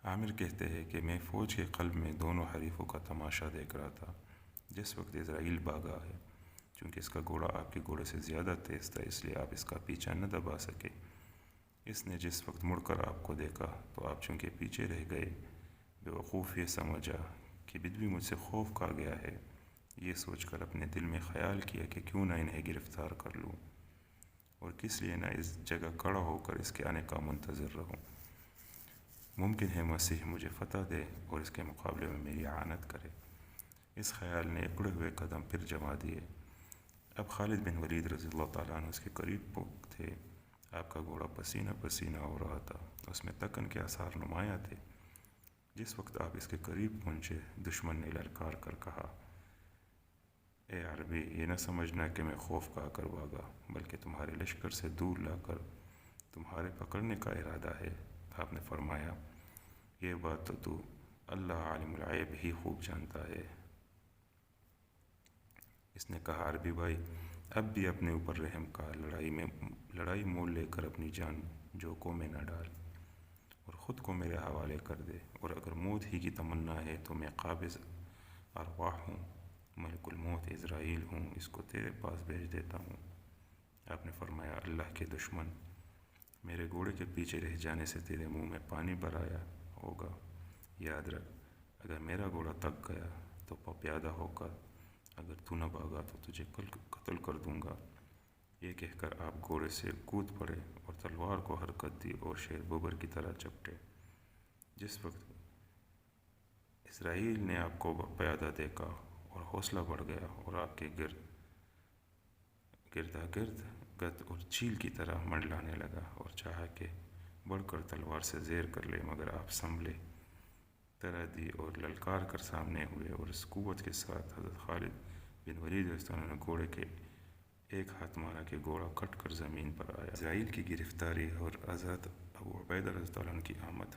عامر کہتے ہیں کہ میں فوج کے قلب میں دونوں حریفوں کا تماشا دیکھ رہا تھا جس وقت اسرائیل بھاگا ہے۔ چونکہ اس کا گھوڑا آپ کے گھوڑے سے زیادہ تیز تھا، اس لیے آپ اس کا پیچھا نہ دبا سکے۔ اس نے جس وقت مڑ کر آپ کو دیکھا تو آپ چونکہ پیچھے رہ گئے۔ بے وقوف یہ سمجھا کہ بدوی مجھ سے خوف کھا گیا ہے۔ یہ سوچ کر اپنے دل میں خیال کیا کہ کیوں نہ انہیں گرفتار کر لوں اور کس لیے نہ اس جگہ کھڑا ہو کر اس کے آنے کا منتظر رہوں۔ ممکن ہے مسیح مجھے فتح دے اور اس کے مقابلے میں میری اعانت کرے۔ اس خیال نے اکڑے ہوئے قدم پھر جما دیے۔ اب خالد بن ولید رضی اللہ تعالیٰ عنہ اس کے قریب تھے۔ آپ کا گھوڑا پسینہ پسینہ ہو رہا تھا، اس میں تکن کے آثار نمایاں تھے۔ جس وقت آپ اس کے قریب پہنچے، دشمن نے للکار کر کہا، اے عربی، یہ نہ سمجھنا کہ میں خوف کھا کر بھاگا، بلکہ تمہارے لشکر سے دور لا کر تمہارے پکڑنے کا ارادہ ہے۔ آپ نے فرمایا، یہ بات تو اللہ عالم الغیب ہی خوب جانتا ہے۔ اس نے کہا، عربی بھائی، اب بھی اپنے اوپر رحم کا، لڑائی مول لے کر اپنی جان جوکوں میں نہ ڈال اور خود کو میرے حوالے کر دے، اور اگر موت ہی کی تمنا ہے تو میں قابض ارواح ہوں، ملک الموت عزرائیل ہوں، اس کو تیرے پاس بھیج دیتا ہوں۔ آپ نے فرمایا، اللہ کے دشمن، میرے گھوڑے کے پیچھے رہ جانے سے تیرے منہ میں پانی بھر آیا ہوگا۔ یاد رکھ، اگر میرا گھوڑا تک گیا تو پیادہ ہو کر، اگر تو نہ بھاگا تو تجھے قتل کر دوں گا۔ یہ کہہ کر آپ گھوڑے سے کود پڑے اور تلوار کو حرکت دی اور شیر ببر کی طرح چپٹے۔ جس وقت اسرائیل نے آپ کو پیادہ دیکھا اور حوصلہ بڑھ گیا اور آپ کے گردا گرد گد اور چیل کی طرح منڈلانے لگا اور چاہا کہ بڑھ کر تلوار سے زیر کر لے، مگر آپ سنبھلے، طرح دی اور للکار کر سامنے ہوئے، اور اس قوت کے ساتھ حضرت خالد بن ولید رضی اللہ عنہ نے گھوڑے کے ایک ہاتھ مارا کہ گھوڑا کٹ کر زمین پر آیا۔ اسرائیل کی گرفتاری اور حضرت ابو عبیدہ رضی اللہ عنہ کی آمد۔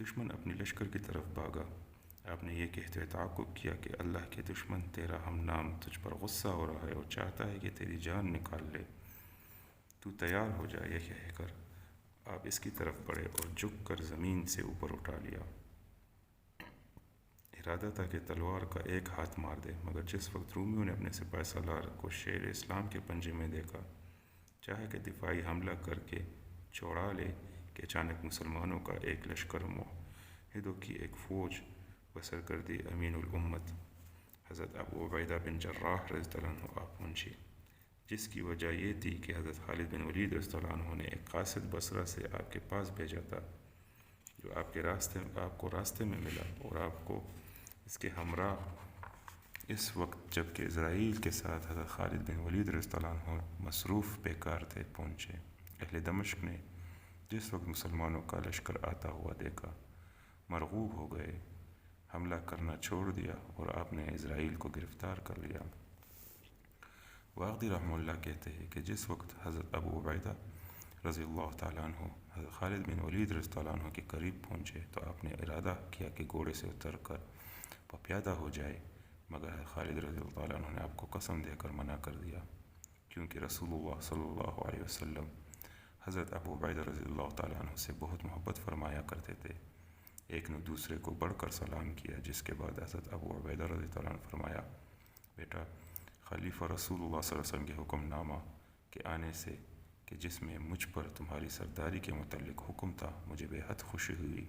دشمن اپنی لشکر کی طرف بھاگا۔ آپ نے یہ کہتے ہوئے تعاقب کیا کہ اللہ کے دشمن، تیرا ہم نام تجھ پر غصہ ہو رہا ہے اور چاہتا ہے کہ تیری جان نکال لے، تو تیار ہو جا۔ یہ کہہ کر آپ اس کی طرف بڑھے اور جھک کر زمین سے اوپر اٹھا لیا۔ ارادہ تھا کہ تلوار کا ایک ہاتھ مار دے، مگر جس وقت رومیوں نے اپنے سپہ سالار کو شیر اسلام کے پنجے میں دیکھا، چاہا کہ دفاعی حملہ کر کے چھوڑا لے کہ اچانک مسلمانوں کا ایک لشکر، موحدوں کی ایک فوج بسر کر دی امین الامت حضرت ابو عبیدہ بن جراح رضی اللہ عنہ آپ پہنچی، جس کی وجہ یہ تھی کہ حضرت خالد بن ولید رضی اللہ عنہ نے ایک قاصد بصرہ سے آپ کے پاس بھیجا تھا، جو آپ کو راستے میں ملا اور آپ کو اس کے ہمراہ اس وقت جبکہ اسرائیل کے ساتھ حضرت خالد بن ولید رضی اللہ عنہ مصروف بیکار تھے پہنچے۔ اہل دمشق نے جس وقت مسلمانوں کا لشکر آتا ہوا دیکھا، مرعوب ہو گئے، حملہ کرنا چھوڑ دیا اور آپ نے اسرائیل کو گرفتار کر لیا۔ واقدی رحمہ اللہ کہتے ہیں کہ جس وقت حضرت ابو عبیدہ رضی اللہ تعالیٰ عنہ حضرت خالد بن ولید رضی اللہ عنہ کے قریب پہنچے تو آپ نے ارادہ کیا کہ گھوڑے سے اتر کر پیادہ ہو جائے، مگر حضرت خالد رضی اللہ تعالیٰ عنہ نے آپ کو قسم دے کر منع کر دیا، کیونکہ رسول اللہ صلی اللہ علیہ وسلم حضرت ابو عبیدہ رضی اللہ تعالیٰ عنہ سے بہت محبت فرمایا کرتے تھے۔ ایک نے دوسرے کو بڑھ کر سلام کیا، جس کے بعد حضرت ابو عبیدہ رضی اللہ عنہ فرمایا، بیٹا، خلیفہ رسول اللہ صلی اللہ علیہ وسلم کے حکم نامہ کے آنے سے کہ جس میں مجھ پر تمہاری سرداری کے متعلق حکم تھا، مجھے بے حد خوشی ہوئی،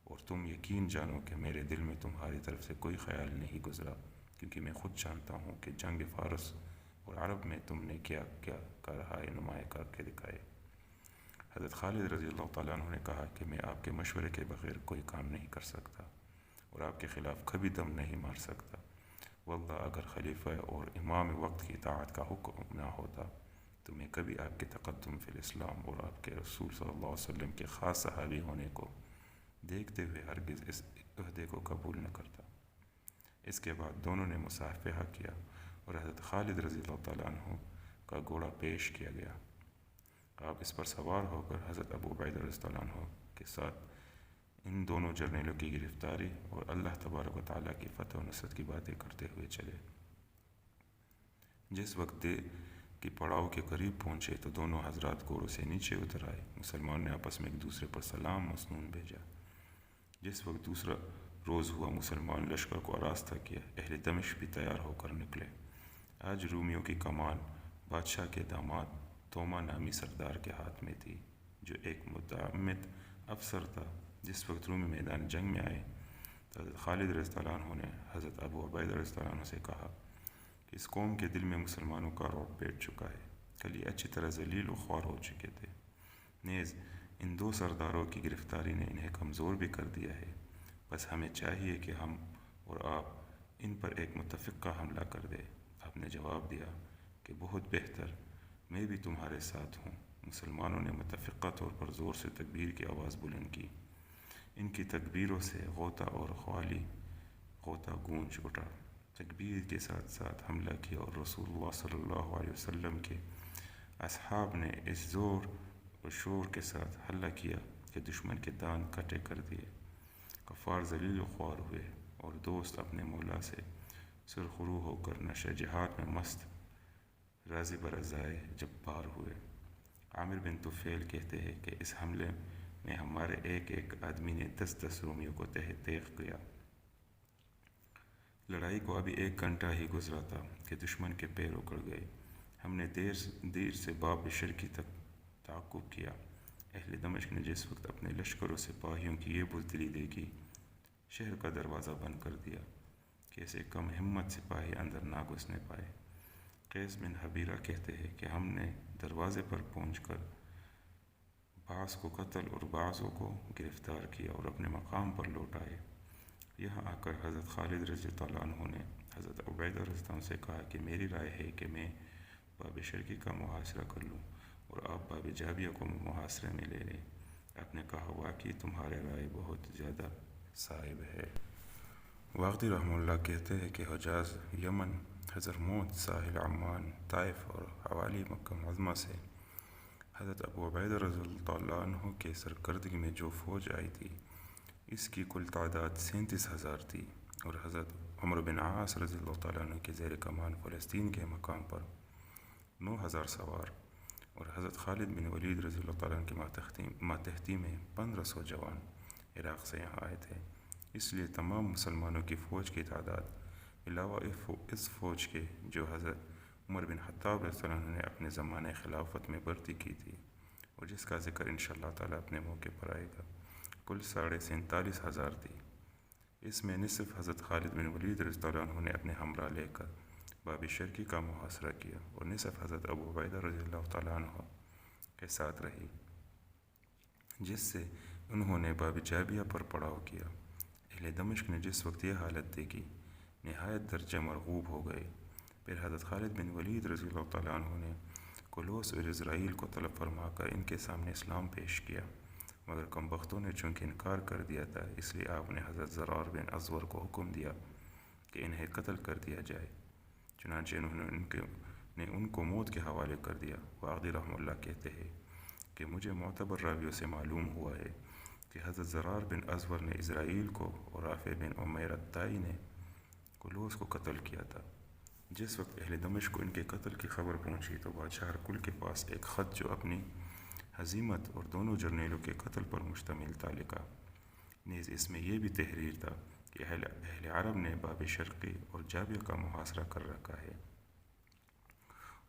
اور تم یقین جانو کہ میرے دل میں تمہاری طرف سے کوئی خیال نہیں گزرا، کیونکہ میں خود جانتا ہوں کہ جنگ فارس اور عرب میں تم نے کیا کیا کارہائے نمایاں کر کے دکھائے۔ حضرت خالد رضی اللہ تعالیٰ عنہ نے کہا کہ میں آپ کے مشورے کے بغیر کوئی کام نہیں کر سکتا اور آپ کے خلاف کبھی دم نہیں مار سکتا۔ واللہ اگر خلیفہ اور امام وقت کی اطاعت کا حکم نہ ہوتا تو میں کبھی آپ کے تقدم فی الاسلام اور آپ کے رسول صلی اللہ علیہ وسلم کے خاص صحابی ہونے کو دیکھتے ہوئے ہرگز اس عہدے کو قبول نہ کرتا۔ اس کے بعد دونوں نے مصافحہ کیا اور حضرت خالد رضی اللہ تعالیٰ عنہ کا گھوڑا پیش کیا گیا۔ آپ اس پر سوار ہو کر حضرت ابو عبیدہ رضی اللہ عنہ کے ساتھ ان دونوں جرنیلوں کی گرفتاری اور اللہ تبارک و تعالیٰ کی فتح و نصرت کی باتیں کرتے ہوئے چلے۔ جس وقت کی پڑاؤ کے قریب پہنچے تو دونوں حضرات گھوڑوں سے نیچے اتر آئے۔ مسلمان نے آپس میں ایک دوسرے پر سلام مسنون بھیجا۔ جس وقت دوسرا روز ہوا مسلمان لشکر کو آراستہ کیا، اہل دمشق بھی تیار ہو کر نکلے۔ آج رومیوں کی کمان بادشاہ کے داماد توما نامی سردار کے ہاتھ میں تھی، جو ایک متعمد افسر تھا۔ جس وقت رومی میدان جنگ میں آئے تو حضرت خالد رضی اللہ عنہ نے حضرت ابو عبیدہ رضی اللہ عنہ سے کہا کہ اس قوم کے دل میں مسلمانوں کا رعب بیٹھ چکا ہے، کل یہ اچھی طرح ذلیل و خوار ہو چکے تھے، نیز ان دو سرداروں کی گرفتاری نے انہیں کمزور بھی کر دیا ہے، بس ہمیں چاہیے کہ ہم اور آپ ان پر ایک متفقہ حملہ کر دیں۔ آپ نے جواب دیا کہ بہت بہتر، میں بھی تمہارے ساتھ ہوں۔ مسلمانوں نے متفقہ طور پر زور سے تکبیر کی آواز بلند کی۔ ان کی تکبیروں سے غوطہ اور خوالی غوطہ گونج اٹھا، تکبیر کے ساتھ ساتھ حملہ کیا، اور رسول اللہ صلی اللہ علیہ وسلم کے اصحاب نے اس زور و شور کے ساتھ حملہ کیا کہ دشمن کے داند کٹے کر دیے۔ کفار ذلیل و خوار ہوئے اور دوست اپنے مولا سے سرخرو ہو کر نشہ جہاد میں مست راضی برضائے جبار ہوئے۔ عامر بن طفیل کہتے ہیں کہ اس حملے میں ہمارے ایک ایک آدمی نے 10 رومیوں کو تیغ کیا۔ لڑائی کو ابھی 1 گھنٹہ ہی گزرا تھا کہ دشمن کے پیر اکڑ گئے۔ ہم نے دیر سے باب شرقی تک تعاقب کیا۔ اہل دمشق نے جس وقت اپنے لشکر و سپاہیوں کی یہ بزدلی دیکھی، شہر کا دروازہ بند کر دیا کہ ایسے کم ہمت سپاہی اندر نہ گھسنے پائے۔ قیس بن حبیرہ کہتے ہیں کہ ہم نے دروازے پر پہنچ کر بعض کو قتل اور بعضوں کو گرفتار کیا اور اپنے مقام پر لوٹ آئے۔ یہاں آ کر حضرت خالد رضی اللہ عنہ نے حضرت عبیدہ رضی اللہ عنہ سے کہا کہ میری رائے ہے کہ میں باب شرقی کا محاصرہ کر لوں اور آپ باب جابیہ کو محاصرے میں لے لیں۔ آپ نے کہا واقعی تمہاری رائے بہت زیادہ صائب ہے۔ واقدی رحمہ اللہ کہتے ہیں کہ حجاز، یمن، حضرموت، ساحل عمان، طائف اور حوالی مکہ معظمہ سے حضرت ابو عبیدہ رضی اللہ عنہ کے سرکردگی میں جو فوج آئی تھی، اس کی کل تعداد 37,000 تھی، اور حضرت عمرو بن عاص رضی اللہ عنہ کے زیر کمان فلسطین کے مقام پر 9,000 سوار، اور حضرت خالد بن ولید رضی اللہ عنہ کے ماتحتی میں 1,500 جوان عراق سے یہاں آئے تھے۔ اس لیے تمام مسلمانوں کی فوج کی تعداد علاوہ اس فوج کے جو حضرت عمر بن خطاب رضی اللہ عنہ نے اپنے زمانۂ خلافت میں بھرتی کی تھی، اور جس کا ذکر انشاءاللہ تعالیٰ اپنے موقع پر آئے گا، کل 47,500 تھی۔ اس میں نصف حضرت خالد بن ولید رضی اللہ عنہ نے اپنے ہمراہ لے کر باب شرقی کا محاصرہ کیا، اور نصف حضرت ابو عبیدہ رضی اللہ تعالیٰ عنہ کے ساتھ رہی، جس سے انہوں نے باب جابیہ پر پڑاؤ کیا۔ اہل دمشق نے جس وقت یہ حالت دیکھی، نہایت درجہ مرعوب ہو گئے۔ پھر حضرت خالد بن ولید رضی اللہ تعالیٰ عنہ نے کلوس اور اسرائیل کو طلب فرما کر ان کے سامنے اسلام پیش کیا، مگر کم بختوں نے چونکہ انکار کر دیا تھا، اس لیے آپ نے حضرت زرار بن ازور کو حکم دیا کہ انہیں قتل کر دیا جائے۔ چنانچہ انہوں نے ان کو موت کے حوالے کر دیا۔ واقدی رحمہ اللہ کہتے ہیں کہ مجھے معتبر راویوں سے معلوم ہوا ہے کہ حضرت زرار بن ازور نے اسرائیل کو اور رافع بن عمیر الطائی نے کلوس کو قتل کیا تھا۔ جس وقت اہل دمشق کو ان کے قتل کی خبر پہنچی تو بادشاہ ہرقل کے پاس ایک خط جو اپنی ہزیمت اور دونوں جرنیلوں کے قتل پر مشتمل تھا لکھا۔ نیز اس میں یہ بھی تحریر تھا کہ اہل عرب نے باب شرقی اور جابیہ کا محاصرہ کر رکھا ہے،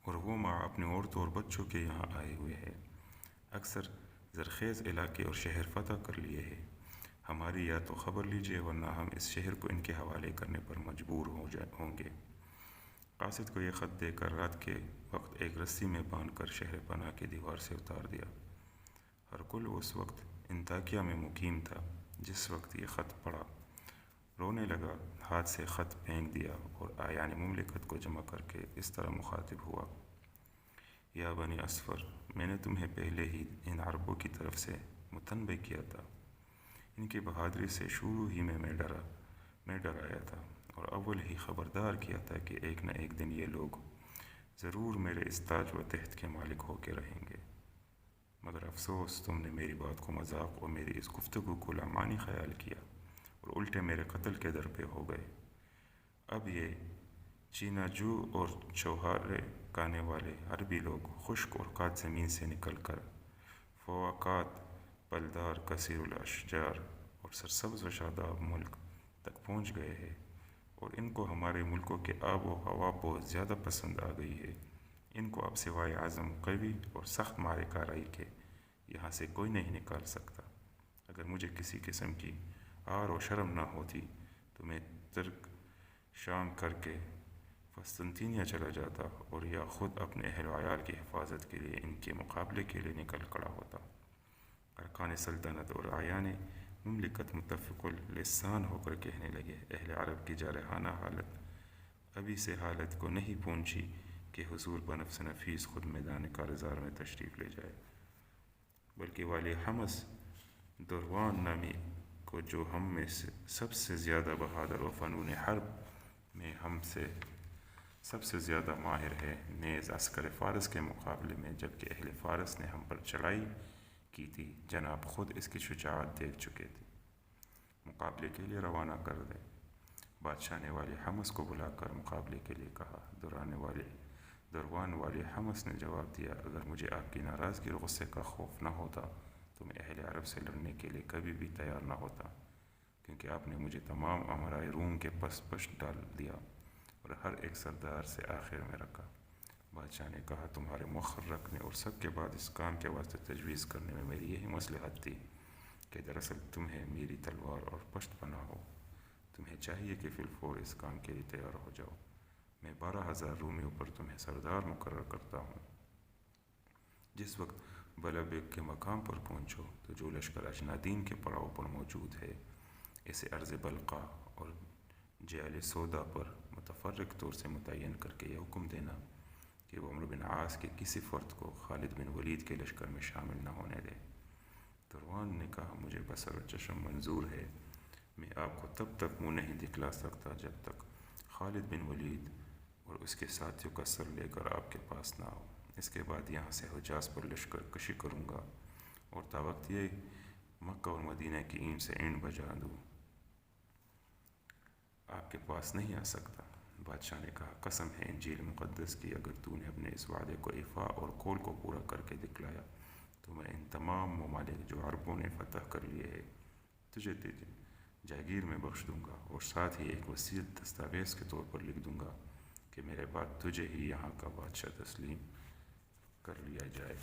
اور وہ ماں اپنے عورتوں اور بچوں کے یہاں آئے ہوئے ہیں، اکثر زرخیز علاقے اور شہر فتح کر لیے ہیں۔ ہماری یا تو خبر لیجیے، ورنہ ہم اس شہر کو ان کے حوالے کرنے پر مجبور ہوں گے۔ قاصد کو یہ خط دے کر رات کے وقت ایک رسی میں باندھ کر شہر پناہ کی دیوار سے اتار دیا۔ ہرقل اس وقت انطاکیہ میں مقیم تھا۔ جس وقت یہ خط پڑھا، رونے لگا، ہاتھ سے خط پھینک دیا اور اعیان مملکت کو جمع کر کے اس طرح مخاطب ہوا: یا بنی اصفر، میں نے تمہیں پہلے ہی ان عربوں کی طرف سے متنبع کیا تھا۔ ان کی بہادری سے شروع ہی میں ڈرایا تھا، اور اول ہی خبردار کیا تھا کہ ایک نہ ایک دن یہ لوگ ضرور میرے اس تاج و تخت کے مالک ہو کے رہیں گے، مگر افسوس تم نے میری بات کو مذاق اور میری اس گفتگو کو لامعنی خیال کیا، اور الٹے میرے قتل کے در پہ ہو گئے۔ اب یہ چینا جو اور چوہارے گانے والے عربی لوگ خشک اور قات زمین سے نکل کر فواقات، پلدار، کثیر الاشجار اور اور سرسبز و شاداب ملک تک پہنچ گئے ہیں، اور ان کو ہمارے ملکوں کے آب و ہوا بہت زیادہ پسند آ گئی ہے۔ ان کو اب سوائے عزم قوی اور سخت مارے کارروائی کے یہاں سے کوئی نہیں نکال سکتا۔ اگر مجھے کسی قسم کی عار و شرم نہ ہوتی تو میں ترک شام کر کے قسطنطنیہ چلا جاتا، اور یا خود اپنے اہل و عیال کی حفاظت کے لیے ان کے مقابلے کے لیے نکل کھڑا ہوتا۔ ارکان سلطنت اور اعیان مملکت متفق اللسان ہو کر کہنے لگے، اہل عرب کی جارحانہ حالت ابھی سے حالت کو نہیں پہنچی کہ حضور بنفس نفیس خود میدان کارزار میں تشریف لے جائے، بلکہ والی حمص دروان نامی کو، جو ہم میں سے سب سے زیادہ بہادر و فنون حرب میں ہم سے سب سے زیادہ ماہر ہے، نیز عسکر فارس کے مقابلے میں جبکہ اہل فارس نے ہم پر چڑھائی کی تھی، جناب خود اس کی شجاعت دیکھ چکے تھے، مقابلے کے لیے روانہ کر دیں۔ بادشاہ نے والی حمص کو بلا کر مقابلے کے لیے کہا۔ دروان والی حمص نے جواب دیا، اگر مجھے آپ کی ناراضگی اور غصے کا خوف نہ ہوتا تو میں اہل عرب سے لڑنے کے لیے کبھی بھی تیار نہ ہوتا، کیونکہ آپ نے مجھے تمام امرائے روم کے پشت ڈال دیا اور ہر ایک سردار سے آخر میں رکھا۔ بادشاہ نے کہا، تمہارے مؤخر رکھنے اور سب کے بعد اس کام کے واسطے تجویز کرنے میں میری یہی مصلحت تھی کہ دراصل تمہیں میری تلوار اور پشت پناہ ہو۔ تمہیں چاہیے کہ فی الفور اس کام کے لیے تیار ہو جاؤ۔ میں 12,000 رومیوں پر تمہیں سردار مقرر کرتا ہوں۔ جس وقت بلبیک کے مقام پر پہنچو تو جو لشکر اجنادین کے پڑاؤ پر موجود ہے، اسے ارض بلقا اور جعل سودا پر متفرق طور سے متعین کر کے یہ حکم دینا کہ وہ عمرو بن عاص کے کسی فرد کو خالد بن ولید کے لشکر میں شامل نہ ہونے دے۔ دروان نے کہا، مجھے بصر و چشم منظور ہے، میں آپ کو تب تک منہ نہیں دکھلا سکتا جب تک خالد بن ولید اور اس کے ساتھیوں کا سر لے کر آپ کے پاس نہ آؤ۔ اس کے بعد یہاں سے حجاز پر لشکر کشی کروں گا اور تا وقت یہ مکہ اور مدینہ کی اینٹ سے اینٹ بجا دوں، آپ کے پاس نہیں آ سکتا۔ بادشاہ نے کہا، قسم ہے انجیل مقدس کی، اگر تو نے اپنے اس وعدے کو ایفا اور قول کو پورا کر کے دکھلایا تو میں ان تمام ممالک جو عربوں نے فتح کر لیے ہیں تجھے جاگیر میں بخش دوں گا، اور ساتھ ہی ایک وصیت دستاویز کے طور پر لکھ دوں گا کہ میرے بعد تجھے ہی یہاں کا بادشاہ تسلیم کر لیا جائے۔